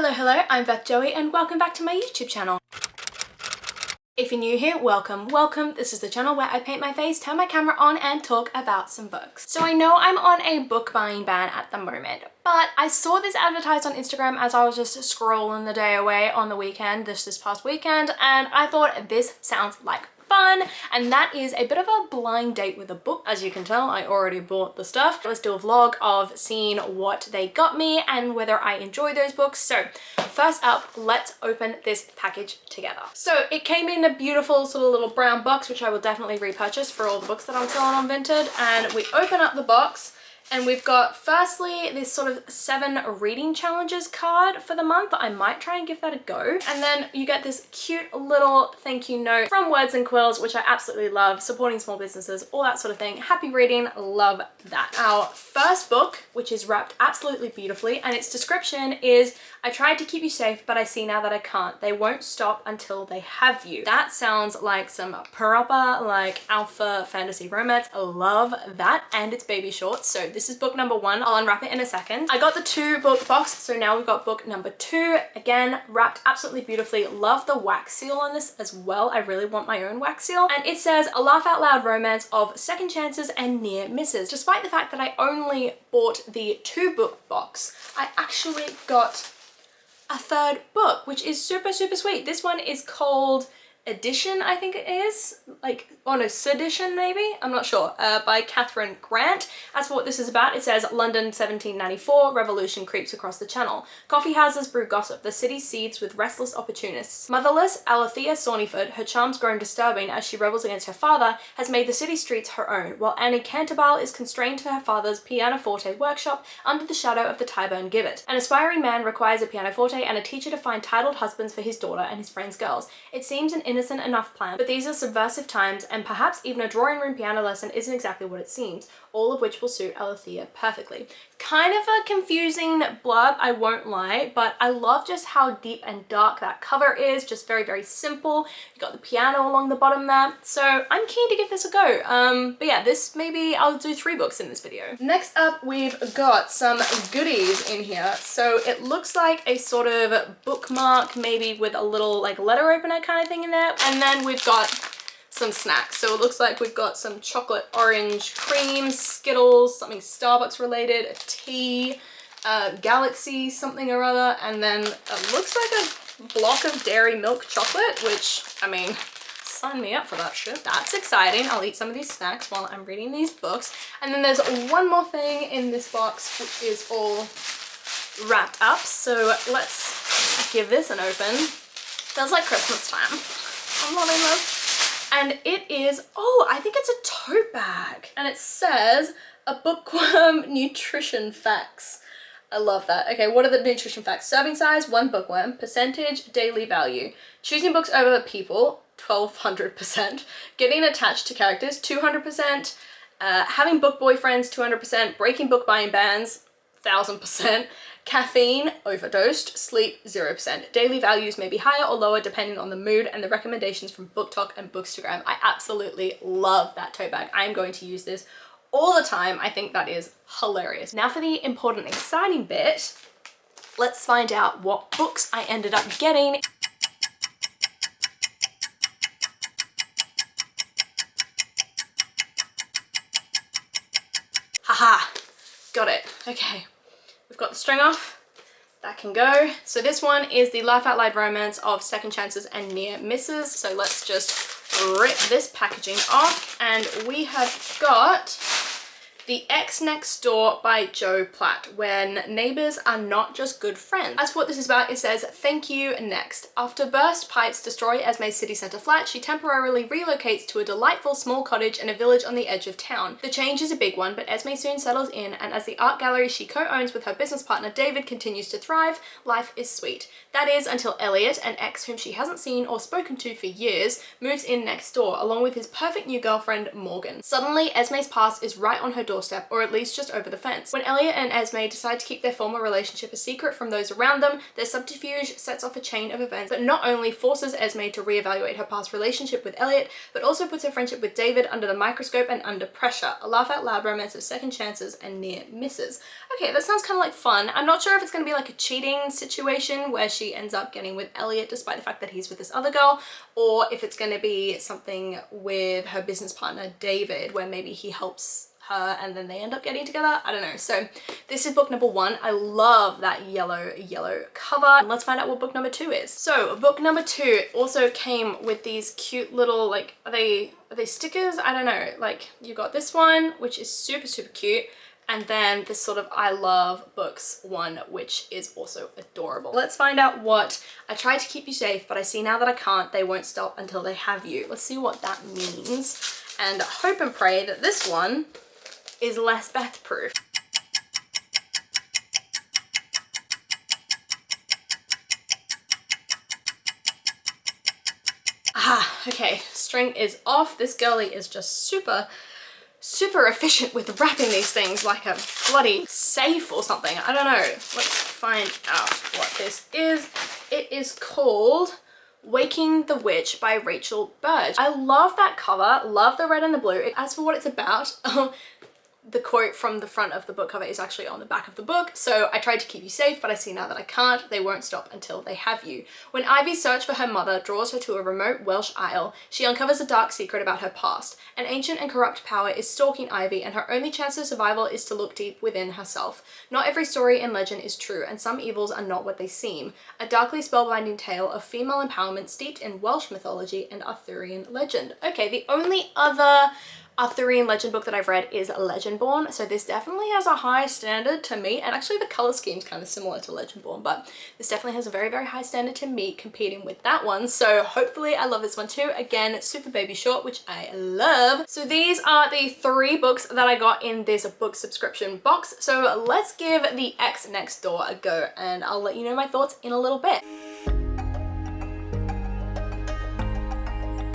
Hello, I'm Beth Joey and welcome back to my YouTube channel. If you're new here, welcome. This is the channel where I paint my face, turn my camera on and talk about some books. So I know I'm on a book buying ban at the moment, but I saw this advertised on Instagram as I was just scrolling the day away on the weekend, this past weekend, and I thought this sounds like fun, and that is a bit of a blind date with a book. As you can tell, I already bought the stuff. Let's do a vlog of seeing what they got me and whether I enjoy those books. So first up, let's open this package together. So it came in a beautiful sort of little brown box, which I will definitely repurchase for all the books that I'm selling on Vinted. And we open up the box and we've got firstly this sort of 7 reading challenges card for the month. I might try and give that a go. And then you get this cute little thank you note from Words and Quills, which I absolutely love, supporting small businesses, all that sort of thing. Happy reading, love that. Our first book, which is wrapped absolutely beautifully, and its description is, I tried to keep you safe, but I see now that I can't. They won't stop until they have you. That sounds like some proper, like alpha fantasy romance. I love that, and it's baby short. So this is book number 1. I'll unwrap it in a second. I got the 2-book box, so now we've got book number 2. Again, wrapped absolutely beautifully. Love the wax seal on this as well. I really want my own wax seal. And it says, a laugh out loud romance of second chances and near misses. Despite the fact that I only bought the 2-book box, I actually got a 3rd book, which is super sweet. This one is called Edition, I think it is, like, oh no, Sedition maybe, I'm not sure, by Catherine Grant. As for what this is about, it says London 1794, revolution creeps across the channel. Coffee houses brew gossip, the city seethes with restless opportunists. Motherless Alethea Sawneyford, her charms grown disturbing as she rebels against her father, has made the city streets her own, while Annie Canterbile is constrained to her father's pianoforte workshop under the shadow of the Tyburn Gibbet. An aspiring man requires a pianoforte and a teacher to find titled husbands for his daughter and his friends' girls. It seems an innocent enough plan, but these are subversive times, and perhaps even a drawing room piano lesson isn't exactly what it seems, all of which will suit Alethea perfectly. Kind of a confusing blurb, I won't lie, but I love just how deep and dark that cover is, just very simple. You got the piano along the bottom there, so I'm keen to give this a go. But yeah, this maybe I'll do 3 books in this video. Next up, we've got some goodies in here. So it looks like a sort of bookmark, maybe with a little like letter opener kind of thing in there, and then we've got some snacks. So it looks like we've got some chocolate orange cream, Skittles, something Starbucks related, a tea, Galaxy something or other, and then it looks like a block of dairy milk chocolate, which, I mean, sign me up for that shit. That's exciting. I'll eat some of these snacks while I'm reading these books. And then there's one more thing in this box, which is all wrapped up. So let's give this an open. Feels like Christmas time. I'm loving this. And it is, oh, I think it's a tote bag. And it says, a bookworm nutrition facts. I love that. Okay, what are the nutrition facts? Serving size, 1 bookworm. Percentage, daily value. Choosing books over people, 1200%. Getting attached to characters, 200%. Having book boyfriends, 200%. Breaking book buying bans, 1000%. Caffeine, overdosed. Sleep, 0%. Daily values may be higher or lower depending on the mood and the recommendations from BookTok and Bookstagram. I absolutely love that tote bag. I am going to use this all the time. I think that is hilarious. Now for the important, exciting bit. Let's find out what books I ended up getting. Haha, got it. Okay. We've got the string off, that can go. So this one is the Laugh Out Loud romance of second chances and near misses. So let's just rip this packaging off, and we have got The Ex Next Door by Jo Platt, when neighbors are not just good friends. As for what this is about, it says, thank you, next. After burst pipes destroy Esme's city centre flat, she temporarily relocates to a delightful small cottage in a village on the edge of town. The change is a big one, but Esme soon settles in, and as the art gallery she co-owns with her business partner David continues to thrive, life is sweet. That is, until Elliot, an ex whom she hasn't seen or spoken to for years, moves in next door, along with his perfect new girlfriend, Morgan. Suddenly, Esme's past is right on her doorstep, or at least just over the fence. When Elliot and Esme decide to keep their former relationship a secret from those around them, their subterfuge sets off a chain of events that not only forces Esme to reevaluate her past relationship with Elliot, but also puts her friendship with David under the microscope and under pressure. A laugh-out-loud romance of second chances and near misses. Okay, that sounds kind of like fun. I'm not sure if it's going to be like a cheating situation where she ends up getting with Elliot despite the fact that he's with this other girl, or if it's going to be something with her business partner David where maybe he helps her and then they end up getting together. I don't know. So this is book number 1. I love that yellow cover. And let's find out what book number 2 is. So book number 2 also came with these cute little, like, are they stickers? I don't know. Like, you got this one, which is super cute, and then this sort of I love books one, which is also adorable. Let's find out what, I tried to keep you safe, but I see now that I can't. They won't stop until they have you. Let's see what that means, and hope and pray that this one is less Beth proof. Ah, okay, string is off. This girlie is just super efficient with wrapping these things like a bloody safe or something. I don't know. Let's find out what this is. It is called Waking the Witch by Rachel Burge. I love that cover, love the red and the blue. As for what it's about, the quote from the front of the book cover is actually on the back of the book. So I tried to keep you safe, but I see now that I can't. They won't stop until they have you. When Ivy's search for her mother draws her to a remote Welsh isle, she uncovers a dark secret about her past. An ancient and corrupt power is stalking Ivy, and her only chance of survival is to look deep within herself. Not every story and legend is true, and some evils are not what they seem. A darkly spellbinding tale of female empowerment steeped in Welsh mythology and Arthurian legend. Okay, the only other Arthurian legend book that I've read is Legendborn, so this definitely has a high standard to meet, and actually the color scheme's kind of similar to Legendborn, but this definitely has a very high standard to meet competing with that one, so hopefully I love this one too. Again, super baby short, which I love. So these are the 3 books that I got in this book subscription box, so let's give The Ex Next Door a go, and I'll let you know my thoughts in a little bit.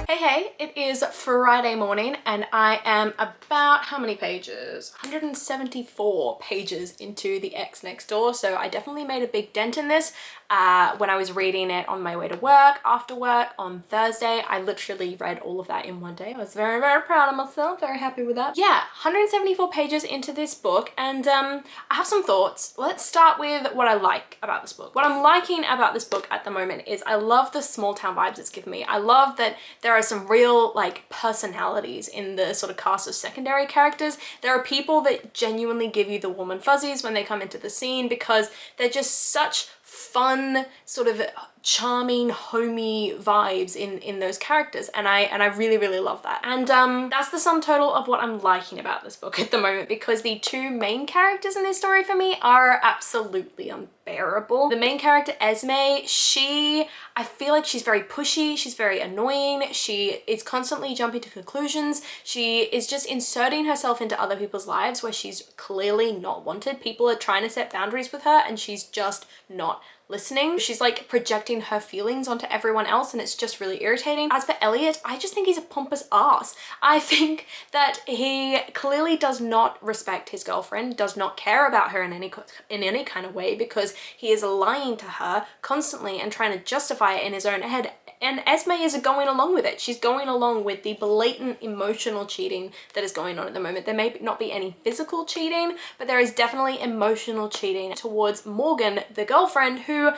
Hey, it is Friday morning and I am about, how many pages? 174 pages into The Ex Next Door, so I definitely made a big dent in this. When I was reading it on my way to work, after work, on Thursday, I literally read all of that in one day. I was very proud of myself, very happy with that. Yeah, 174 pages into this book, and I have some thoughts. Let's start with what I like about this book. What I'm liking about this book at the moment is I love the small town vibes it's given me. I love that there are some real like personalities in the sort of cast of secondary characters. There are people that genuinely give you the warm and fuzzies when they come into the scene because they're just such fun, sort of charming, homey vibes in those characters, and I really love that. And that's the sum total of what I'm liking about this book at the moment, because the 2 main characters in this story for me are absolutely unbearable. The main character, Esme, I feel like she's very pushy, she's very annoying, she is constantly jumping to conclusions, she is just inserting herself into other people's lives where she's clearly not wanted. People are trying to set boundaries with her and she's just not listening. She's like projecting her feelings onto everyone else, and it's just really irritating. As for Elliot, I just think he's a pompous ass. I think that he clearly does not respect his girlfriend, does not care about her in any kind of way, because he is lying to her constantly and trying to justify it in his own head. And Esme is going along with it. She's going along with the blatant emotional cheating that is going on at the moment. There may not be any physical cheating, but there is definitely emotional cheating towards Morgan, the girlfriend, who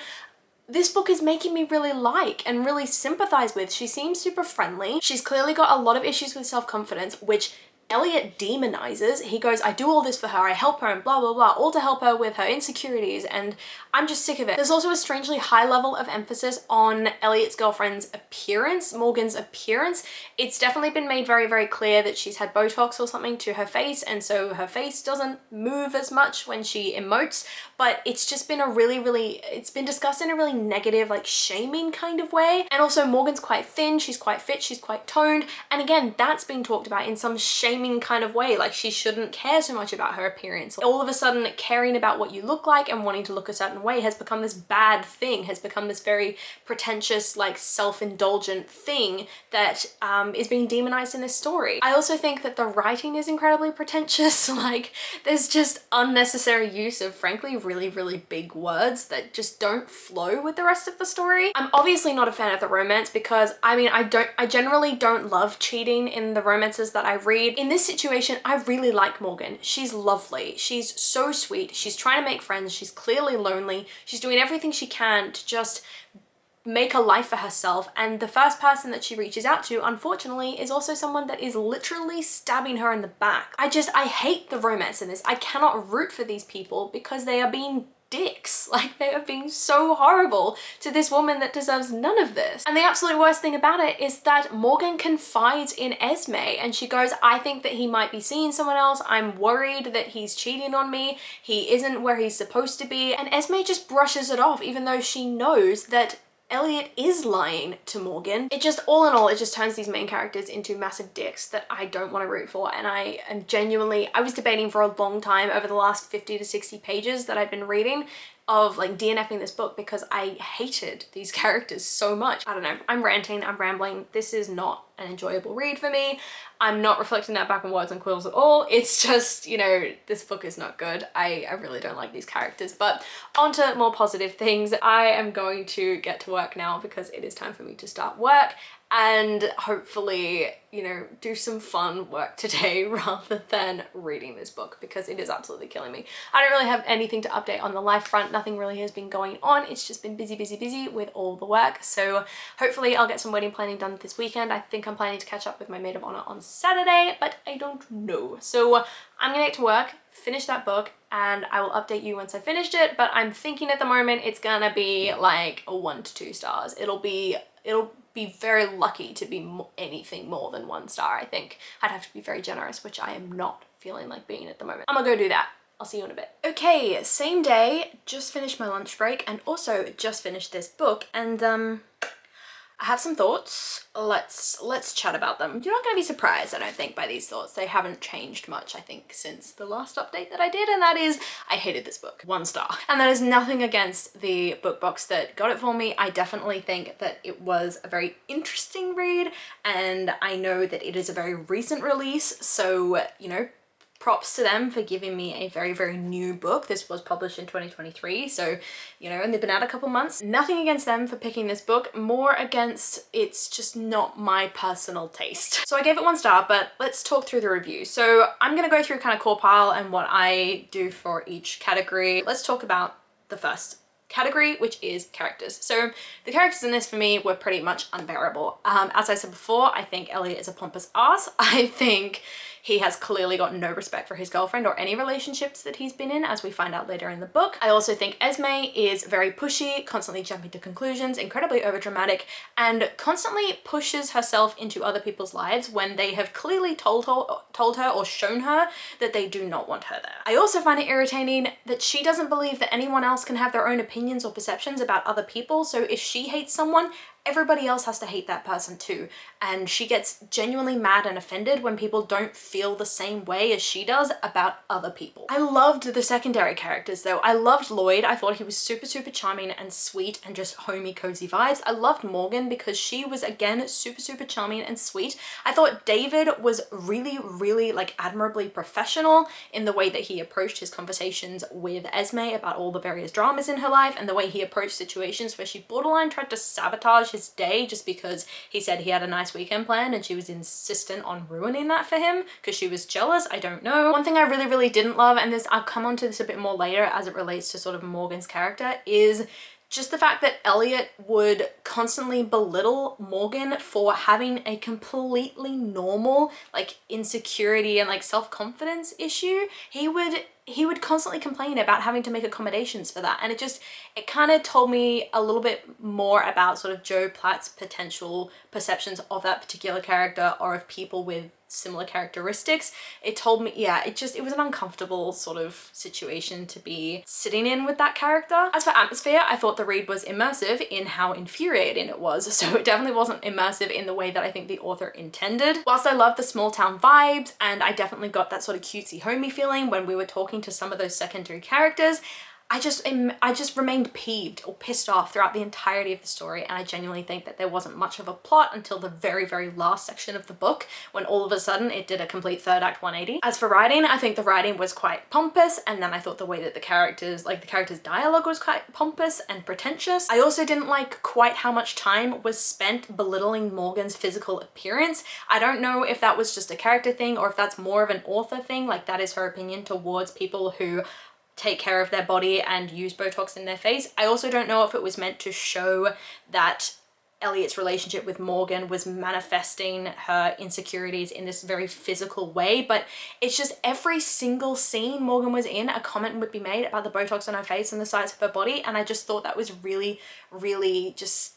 this book is making me really like and really sympathize with. She seems super friendly. She's clearly got a lot of issues with self-confidence, which Elliot demonizes. He goes, I do all this for her, I help her, and blah blah blah, all to help her with her insecurities, and I'm just sick of it. There's also a strangely high level of emphasis on Elliot's girlfriend's appearance, Morgan's appearance. It's definitely been made very clear that she's had Botox or something to her face, and so her face doesn't move as much when she emotes, but it's just been it's been discussed in a really negative, like shaming kind of way. And also Morgan's quite thin, she's quite fit, she's quite toned, and again, that's being talked about in some shaming shaming kind of way, like she shouldn't care so much about her appearance. All of a sudden, caring about what you look like and wanting to look a certain way has become this bad thing, has become this very pretentious, like self-indulgent thing that is being demonized in this story. I also think that the writing is incredibly pretentious. Like there's just unnecessary use of frankly really, really big words that just don't flow with the rest of the story. I'm obviously not a fan of the romance because I mean, I generally don't love cheating in the romances that I read. In this situation, I really like Morgan. She's lovely. She's so sweet. She's trying to make friends. She's clearly lonely. She's doing everything she can to just make a life for herself, and the first person that she reaches out to, unfortunately, is also someone that is literally stabbing her in the back. I hate the romance in this. I cannot root for these people because they are being dicks. Like they are being so horrible to this woman that deserves none of this. And the absolute worst thing about it is that Morgan confides in Esme and she goes, I think that he might be seeing someone else. I'm worried that he's cheating on me. He isn't where he's supposed to be. And Esme just brushes it off even though she knows that Elliot is lying to Morgan. It just, all in all, it just turns these main characters into massive dicks that I don't want to root for. And I am genuinely, I was debating for a long time over the last 50 to 60 pages that I've been reading of like DNFing this book because I hated these characters so much. I don't know, I'm ranting, I'm rambling. This is not an enjoyable read for me. I'm not reflecting that back on Words and Quills at all. It's just, you know, this book is not good. I really don't like these characters. But on to more positive things. I am going to get to work now because it is time for me to start work and hopefully, you know, do some fun work today rather than reading this book because it is absolutely killing me. I don't really have anything to update on the life front. Nothing really has been going on. It's just been busy, busy, busy with all the work. So hopefully I'll get some wedding planning done this weekend. I think I'm planning to catch up with my maid of honor on Saturday, but I don't know. So I'm gonna get to work, finish that book, and I will update you once I finished it. But I'm thinking at the moment it's gonna be like a 1 to 2 stars. It'll be very lucky to be anything more than 1 star. I think I'd have to be very generous, which I am not feeling like being at the moment. I'm gonna go do that. I'll see you in a bit. Okay, same day, just finished my lunch break and also just finished this book, and I have some thoughts. Let's chat about them. You're not going to be surprised, I don't think, by these thoughts. They haven't changed much, I think, since the last update that I did, and that is, I hated this book. 1 star. And that is nothing against the book box that got it for me. I definitely think that it was a very interesting read, and I know that it is a very recent release, so, you know, props to them for giving me a very, very new book. This was published in 2023, so, you know, and they've been out a couple months. Nothing against them for picking this book, more against it's just not my personal taste. So I gave it 1 star, but let's talk through the review. So I'm gonna go through kind of core pile and what I do for each category. Let's talk about the first category, which is characters. So the characters in this for me were pretty much unbearable. As I said before, I think Elliot is a pompous ass. I think he has clearly got no respect for his girlfriend or any relationships that he's been in, as we find out later in the book. I also think Esme is very pushy, constantly jumping to conclusions, incredibly overdramatic, and constantly pushes herself into other people's lives when they have clearly told her or shown her that they do not want her there. I also find it irritating that she doesn't believe that anyone else can have their own opinions or perceptions about other people, so if she hates someone, everybody else has to hate that person too. And she gets genuinely mad and offended when people don't feel the same way as she does about other people. I loved the secondary characters though. I loved Lloyd. I thought he was super, super charming and sweet and just homey, cozy vibes. I loved Morgan because she was, again, super, super charming and sweet. I thought David was really, really like admirably professional in the way that he approached his conversations with Esme about all the various dramas in her life and the way he approached situations where she borderline tried to sabotage his day just because he said he had a nice weekend planned and she was insistent on ruining that for him because she was jealous. I don't know. One thing I really, really didn't love, and this, I'll come onto this a bit more later as it relates to sort of Morgan's character, is just the fact that Elliot would constantly belittle Morgan for having a completely normal like insecurity and like self-confidence issue. He would he would constantly complain about having to make accommodations for that. And it kind of told me a little bit more about sort of Joe Platt's potential perceptions of that particular character or of people with similar characteristics. It told me, yeah, it was an uncomfortable sort of situation to be sitting in with that character. As for atmosphere, I thought the read was immersive in how infuriating it was. So it definitely wasn't immersive in the way that I think the author intended. Whilst I love the small town vibes, and I definitely got that sort of cutesy homey feeling when we were talking to some of those secondary characters, I just remained peeved or pissed off throughout the entirety of the story, and I genuinely think that there wasn't much of a plot until the very, very last section of the book, when all of a sudden it did a complete third act 180. As for writing, I think the writing was quite pompous, and then I thought the way that the characters' dialogue was quite pompous and pretentious. I also didn't like quite how much time was spent belittling Morgan's physical appearance. I don't know if that was just a character thing or if that's more of an author thing, like that is her opinion towards people who take care of their body and use Botox in their face. I also don't know if it was meant to show that Elliot's relationship with Morgan was manifesting her insecurities in this very physical way, but it's just every single scene Morgan was in, a comment would be made about the Botox on her face and the size of her body, and I just thought that was really, really just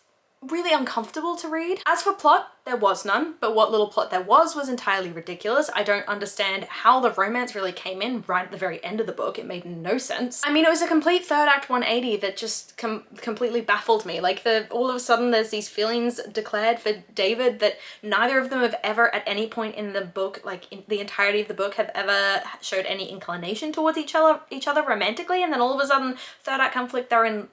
really uncomfortable to read. As for plot, there was none, but what little plot there was entirely ridiculous. I don't understand how the romance really came in right at the very end of the book. It made no sense. I mean, it was a complete third act 180 that just completely baffled me. Like, all of a sudden there's these feelings declared for David that neither of them have ever at any point in the book, like in the entirety of the book, have ever showed any inclination towards each other romantically, and then all of a sudden third act conflict, third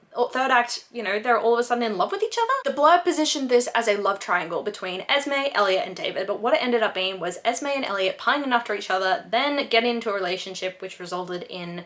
act, you know, they're all of a sudden in love with each other. The blurb positioned this as a love triangle between Esme, Elliot, and David, but what it ended up being was Esme and Elliot pining after each other, then getting into a relationship which resulted in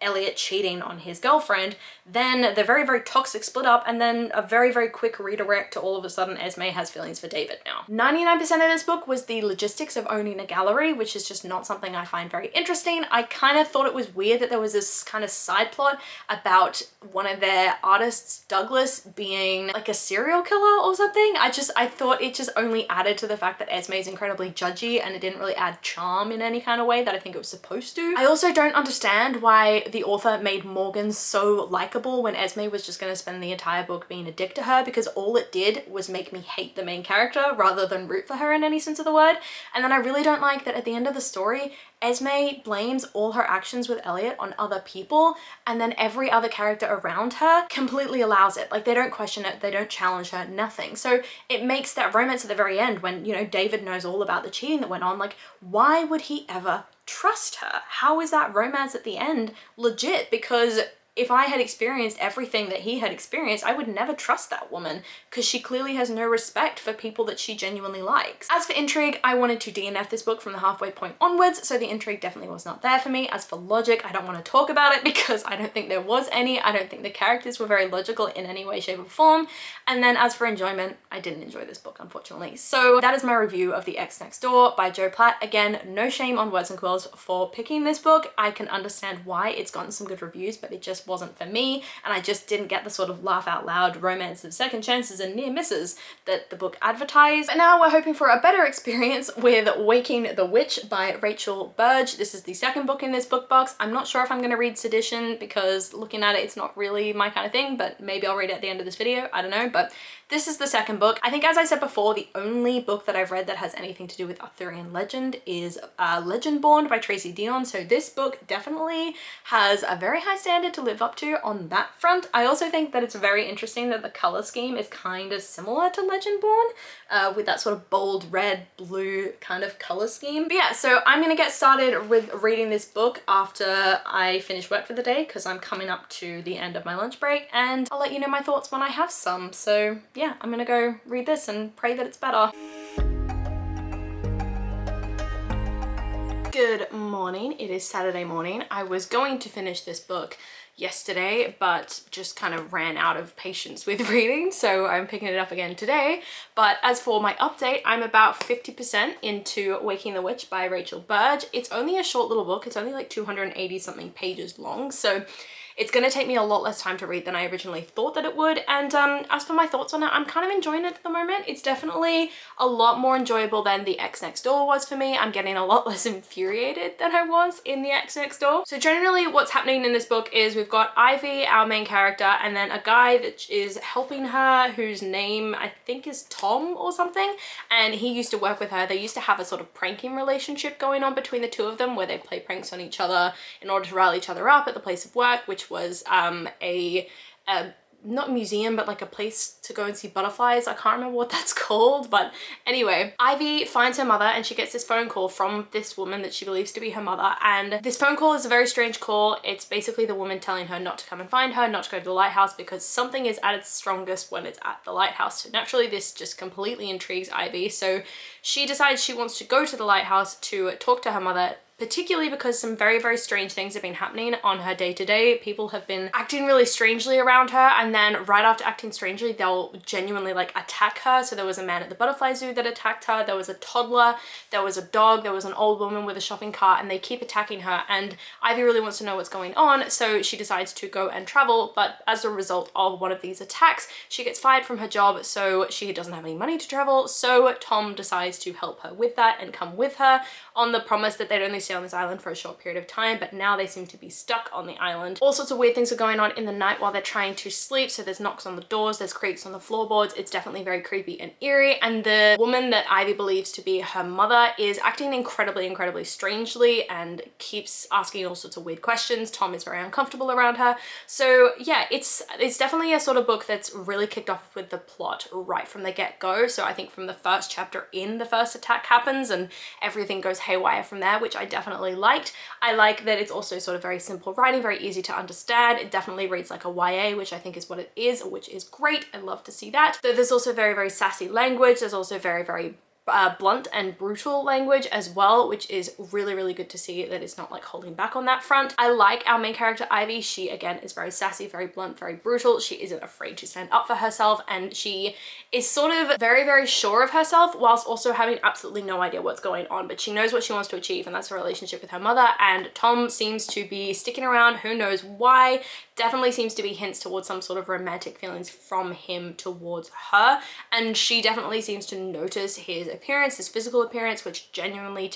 Elliot cheating on his girlfriend, then the very, very toxic split up, and then a very, very quick redirect to all of a sudden Esme has feelings for David now. 99% of this book was the logistics of owning a gallery, which is just not something I find very interesting. I kind of thought it was weird that there was this kind of side plot about one of their artists, Douglas, being like a serial killer or something. I thought it just only added to the fact that Esme is incredibly judgy, and it didn't really add charm in any kind of way that I think it was supposed to. I also don't understand why the author made Morgan so likable when Esme was just going to spend the entire book being a dick to her, because all it did was make me hate the main character rather than root for her in any sense of the word. And then I really don't like that at the end of the story, Esme blames all her actions with Elliot on other people, and then every other character around her completely allows it. Like, they don't question it, they don't challenge her, nothing. So it makes that romance at the very end when, you know, David knows all about the cheating that went on, like, why would he ever trust her? How is that romance at the end legit? Because if I had experienced everything that he had experienced, I would never trust that woman, because she clearly has no respect for people that she genuinely likes. As for intrigue, I wanted to DNF this book from the halfway point onwards, so the intrigue definitely was not there for me. As for logic, I don't want to talk about it because I don't think there was any. I don't think the characters were very logical in any way, shape, or form. And then as for enjoyment, I didn't enjoy this book, unfortunately. So that is my review of The Ex Next Door by Joe Platt. Again, no shame on Words and Quills for picking this book. I can understand why it's gotten some good reviews, but it just wasn't for me, and I just didn't get the sort of laugh out loud romance of second chances and near misses that the book advertised. But now we're hoping for a better experience with Waking the Witch by Rachel Burge. This is the second book in this book box. I'm not sure if I'm going to read Sedition, because looking at it, it's not really my kind of thing, but maybe I'll read it at the end of this video. I don't know, but this is the second book. I think, as I said before, the only book that I've read that has anything to do with Arthurian legend is Legendborn by Tracy Deonn, so this book definitely has a very high standard to live up to on that front. I also think that it's very interesting that the color scheme is kind of similar to Legendborn, with that sort of bold red, blue kind of color scheme. But yeah, so I'm gonna get started with reading this book after I finish work for the day, because I'm coming up to the end of my lunch break, and I'll let you know my thoughts when I have some. So yeah, I'm gonna go read this and pray that it's better. Good morning. It is Saturday morning. I was going to finish this book yesterday, but just kind of ran out of patience with reading, so I'm picking it up again today. But as for my update, I'm about 50% into Waking the Witch by Rachel Burge. It's only a short little book. It's only like 280 something pages long, so it's going to take me a lot less time to read than I originally thought that it would. And as for my thoughts on it, I'm kind of enjoying it at the moment. It's definitely a lot more enjoyable than The Ex Next Door was for me. I'm getting a lot less infuriated than I was in The Ex Next Door. So generally what's happening in this book is we've got Ivy, our main character, and then a guy that is helping her whose name I think is Tom or something, and he used to work with her. They used to have a sort of pranking relationship going on between the two of them where they play pranks on each other in order to rile each other up at the place of work, which was a not museum, but like a place to go and see butterflies. I can't remember what that's called, but anyway, Ivy finds her mother and she gets this phone call from this woman that she believes to be her mother. And this phone call is a very strange call. It's basically the woman telling her not to come and find her, not to go to the lighthouse, because something is at its strongest when it's at the lighthouse. So naturally, this just completely intrigues Ivy. So she decides she wants to go to the lighthouse to talk to her mother, particularly because some very, very strange things have been happening on her day-to-day. People have been acting really strangely around her, and then right after acting strangely, they'll genuinely like attack her. So there was a man at the butterfly zoo that attacked her, there was a toddler, there was a dog, there was an old woman with a shopping cart, and they keep attacking her. And Ivy really wants to know what's going on, so she decides to go and travel. But as a result of one of these attacks, she gets fired from her job, so she doesn't have any money to travel. So Tom decides to help her with that and come with her on the promise that they'd only stay on this island for a short period of time, but now they seem to be stuck on the island. All sorts of weird things are going on in the night while they're trying to sleep. So there's knocks on the doors, there's creaks on the floorboards. It's definitely very creepy and eerie. And the woman that Ivy believes to be her mother is acting incredibly, incredibly strangely and keeps asking all sorts of weird questions. Tom is very uncomfortable around her. So yeah, it's definitely a sort of book that's really kicked off with the plot right from the get-go. So I think from the first chapter in, the first attack happens and everything goes haywire from there, which I definitely liked. I like that it's also sort of very simple writing, very easy to understand. It definitely reads like a YA, which I think is what it is, which is great. I love to see that. Though there's also very, very sassy language. There's also very, very blunt and brutal language as well, which is really, really good to see that it's not like holding back on that front. I like our main character Ivy. She again is very sassy, very blunt, very brutal. She isn't afraid to stand up for herself, and she is sort of very, very sure of herself whilst also having absolutely no idea what's going on, but she knows what she wants to achieve, and that's a relationship with her mother. And Tom seems to be sticking around, who knows why. Definitely seems to be hints towards some sort of romantic feelings from him towards her, and she definitely seems to notice his appearance, his physical appearance, which generally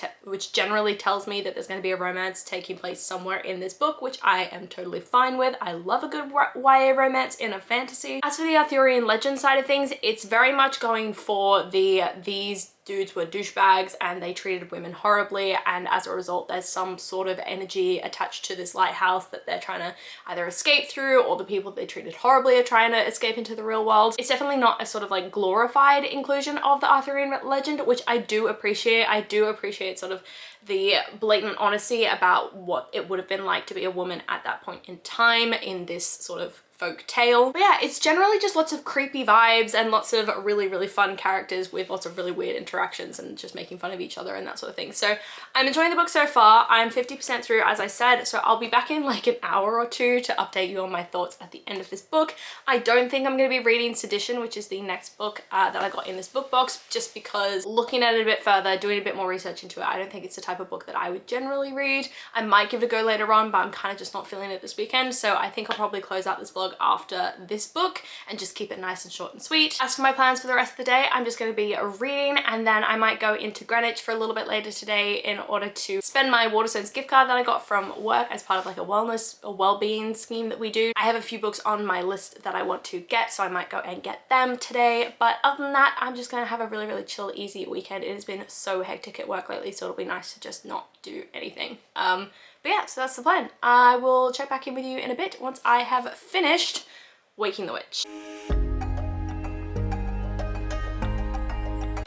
tells me that there's going to be a romance taking place somewhere in this book, which I am totally fine with. I love a good YA romance in a fantasy. As for the Arthurian legend side of things, it's very much going for these dudes were douchebags and they treated women horribly, and as a result there's some sort of energy attached to this lighthouse that they're trying to either escape through, or the people they treated horribly are trying to escape into the real world. It's definitely not a sort of like glorified inclusion of the Arthurian legend, which I do appreciate. I do appreciate sort of the blatant honesty about what it would have been like to be a woman at that point in time in this sort of folk tale. But yeah, it's generally just lots of creepy vibes and lots of really, really fun characters with lots of really weird interactions and just making fun of each other and that sort of thing. So I'm enjoying the book so far. I'm 50% through, as I said, so I'll be back in like an hour or two to update you on my thoughts at the end of this book. I don't think I'm going to be reading Sedition, which is the next book that I got in this book box, just because looking at it a bit further, doing a bit more research into it, I don't think it's the type of book that I would generally read. I might give it a go later on, but I'm kind of just not feeling it this weekend, so I think I'll probably close out this vlog after this book and just keep it nice and short and sweet. As for my plans for the rest of the day, I'm just going to be reading, and then I might go into Greenwich for a little bit later today in order to spend my Waterstones gift card that I got from work as part of like a well-being scheme that we do. I have a few books on my list that I want to get, so I might go and get them today. But other than that, I'm just going to have a really, really chill, easy weekend. It has been so hectic at work lately, so it'll be nice to just not do anything. But yeah, so that's the plan. I will check back in with you in a bit once I have finished Waking the Witch.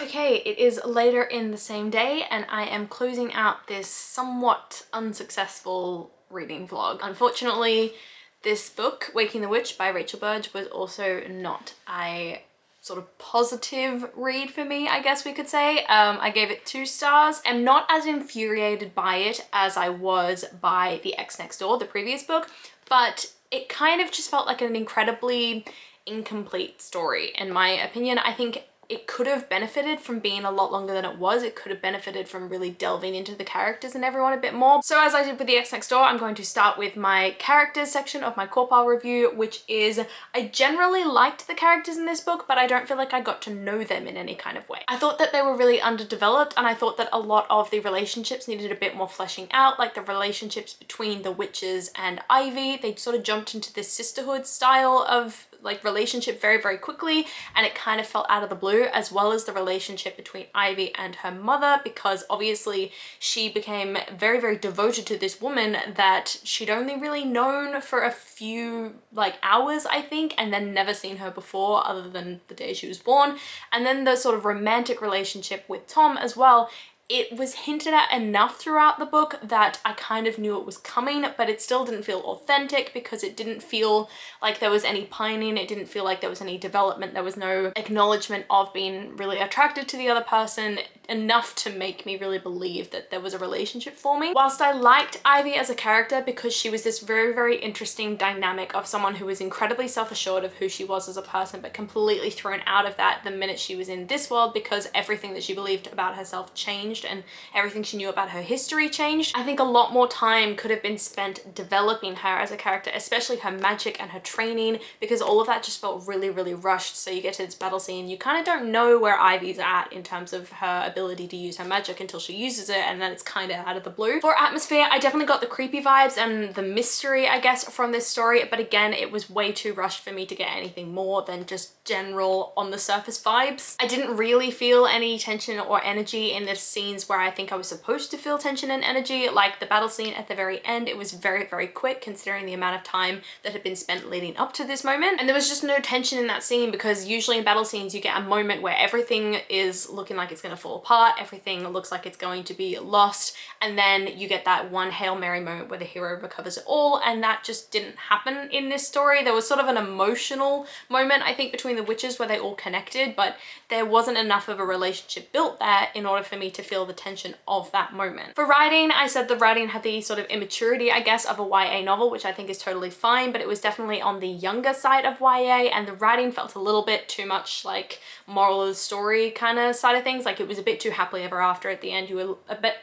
Okay, it is later in the same day and I am closing out this somewhat unsuccessful reading vlog. Unfortunately, this book, Waking the Witch by Rachel Burge, was also not a sort of positive read for me, I guess we could say. I gave it 2 stars. I'm not as infuriated by it as I was by The Ex Next Door, the previous book, but it kind of just felt like an incredibly incomplete story in my opinion. I think it could have benefited from being a lot longer than it was. It could have benefited from really delving into the characters and everyone a bit more. So as I did with the Ex Next Door, I'm going to start with my characters section of my core pile review, which is I generally liked the characters in this book, but I don't feel like I got to know them in any kind of way. I thought that they were really underdeveloped, and I thought that a lot of the relationships needed a bit more fleshing out, like the relationships between the witches and Ivy. They sort of jumped into this sisterhood style of like relationship very, very quickly, and it kind of felt out of the blue, as well as the relationship between Ivy and her mother, because obviously she became very, very devoted to this woman that she'd only really known for a few like hours, I think, and then never seen her before other than the day she was born. And then the sort of romantic relationship with Tom as well, it was hinted at enough throughout the book that I kind of knew it was coming, but it still didn't feel authentic because it didn't feel like there was any pining. It didn't feel like there was any development. There was no acknowledgement of being really attracted to the other person enough to make me really believe that there was a relationship for me. Whilst I liked Ivy as a character because she was this very, very interesting dynamic of someone who was incredibly self-assured of who she was as a person, but completely thrown out of that the minute she was in this world because everything that she believed about herself changed and everything she knew about her history changed. I think a lot more time could have been spent developing her as a character, especially her magic and her training, because all of that just felt really, really rushed. So you get to this battle scene, you kind of don't know where Ivy's at in terms of her ability to use her magic until she uses it, and then it's kind of out of the blue. For atmosphere, I definitely got the creepy vibes and the mystery, I guess, from this story, but again, it was way too rushed for me to get anything more than just general on the surface vibes. I didn't really feel any tension or energy in the scenes where I think I was supposed to feel tension and energy, like the battle scene at the very end. It was very, very quick considering the amount of time that had been spent leading up to this moment, and there was just no tension in that scene, because usually in battle scenes you get a moment where everything is looking like it's going to fall apart, everything looks like it's going to be lost, and then you get that one Hail Mary moment where the hero recovers it all, and that just didn't happen in this story. There was sort of an emotional moment, I think, between the witches where they all connected, but there wasn't enough of a relationship built there in order for me to feel the tension of that moment. For writing, I said the writing had the sort of immaturity, I guess, of a YA novel, which I think is totally fine, but it was definitely on the younger side of YA, and the writing felt a little bit too much like moral of the story kind of side of things. Like it was a bit too happily ever after at the end. You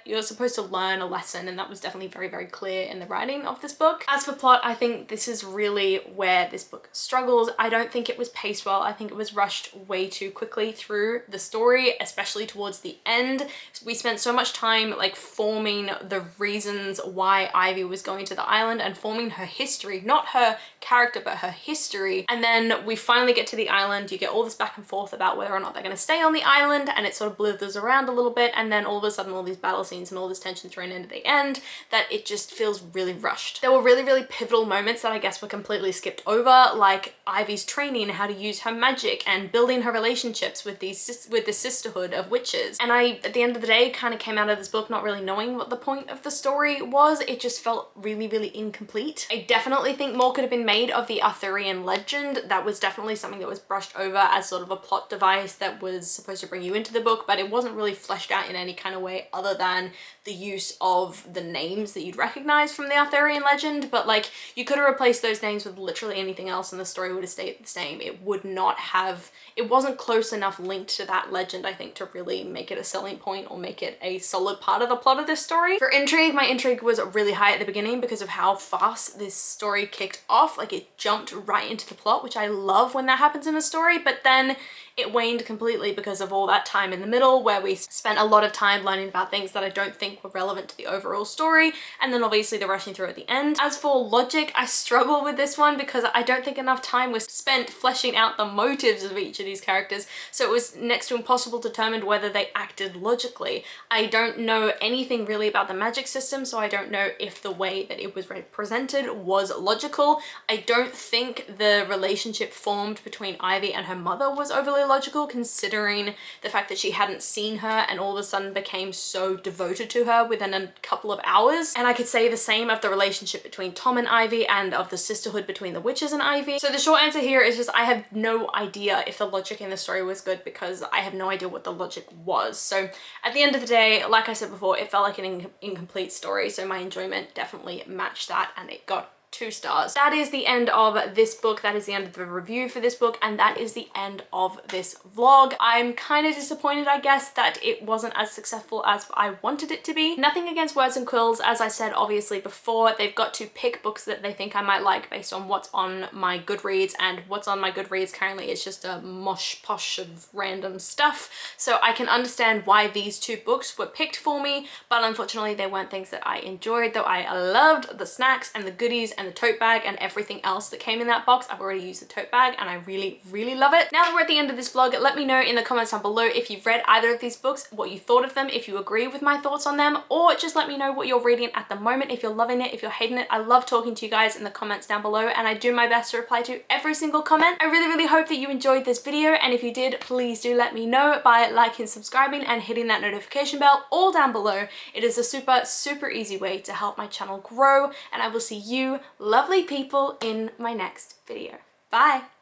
were supposed to learn a lesson, and that was definitely very, very clear in the writing of this book. As for plot, I think this is really where this book struggles. I don't think it was paced well. I think it was rushed way too quickly through the story, especially towards the end. We spent so much time like forming the reasons why Ivy was going to the island and forming her history, not her character, but her history. And then we finally get to the island. You get all this back and forth about whether or not they're going to stay on the island, and it sort of blithers around a little bit, and then all of a sudden all these battle scenes and all this tension thrown in at the end that it just feels really rushed. There were really, really pivotal moments that I guess were completely skipped over, like Ivy's training how to use her magic and building her relationships with the sisterhood of witches. And I, at the end of the day, kind of came out of this book not really knowing what the point of the story was. It just felt really, really incomplete. I definitely think more could have been made of the Arthurian legend. That was definitely something that was brushed over as sort of a plot device that was supposed to bring you into the book, but it wasn't really fleshed out in any kind of way other than the use of the names that you'd recognize from the Arthurian legend. But like, you could have replaced those names with literally anything else and the story would have stayed the same. It would not have, it wasn't close enough linked to that legend, I think, to really make it a selling point or make it a solid part of the plot of this story. For intrigue, my intrigue was really high at the beginning because of how fast this story kicked off. Like, it jumped right into the plot, which I love when that happens in a story, but then it waned completely because of all that time in the middle where we spent a lot of time learning about things that I don't think were relevant to the overall story, and then obviously the rushing through at the end. As for logic, I struggle with this one because I don't think enough time was spent fleshing out the motives of each of these characters, so it was next to impossible to determine whether they acted logically. I don't know anything really about the magic system, so I don't know if the way that it was represented was logical. I don't think the relationship formed between Ivy and her mother was overly logical, considering the fact that she hadn't seen her and all of a sudden became so devoted to her within a couple of hours. And I could say the same of the relationship between Tom and Ivy and of the sisterhood between the witches and Ivy. So the short answer here is just I have no idea if the logic in the story was good because I have no idea what the logic was. So at the end of the day, like I said before, it felt like an incomplete story, so my enjoyment definitely matched that, and it got 2 stars. That is the end of this book. That is the end of the review for this book, and that is the end of this vlog. I'm kind of disappointed, I guess, that it wasn't as successful as I wanted it to be. Nothing against Words and Quills. As I said obviously before, they've got to pick books that they think I might like based on what's on my Goodreads, and what's on my Goodreads currently is just a mosh posh of random stuff. So I can understand why these 2 books were picked for me, but unfortunately they weren't things that I enjoyed, though I loved the snacks and the goodies and the tote bag and everything else that came in that box. I've already used the tote bag and I really, really love it. Now that we're at the end of this vlog, let me know in the comments down below if you've read either of these books, what you thought of them, if you agree with my thoughts on them, or just let me know what you're reading at the moment, if you're loving it, if you're hating it. I love talking to you guys in the comments down below, and I do my best to reply to every single comment. I really, really hope that you enjoyed this video, and if you did, please do let me know by liking, subscribing, and hitting that notification bell all down below. It is a super, super easy way to help my channel grow, and I will see you lovely people in my next video. Bye!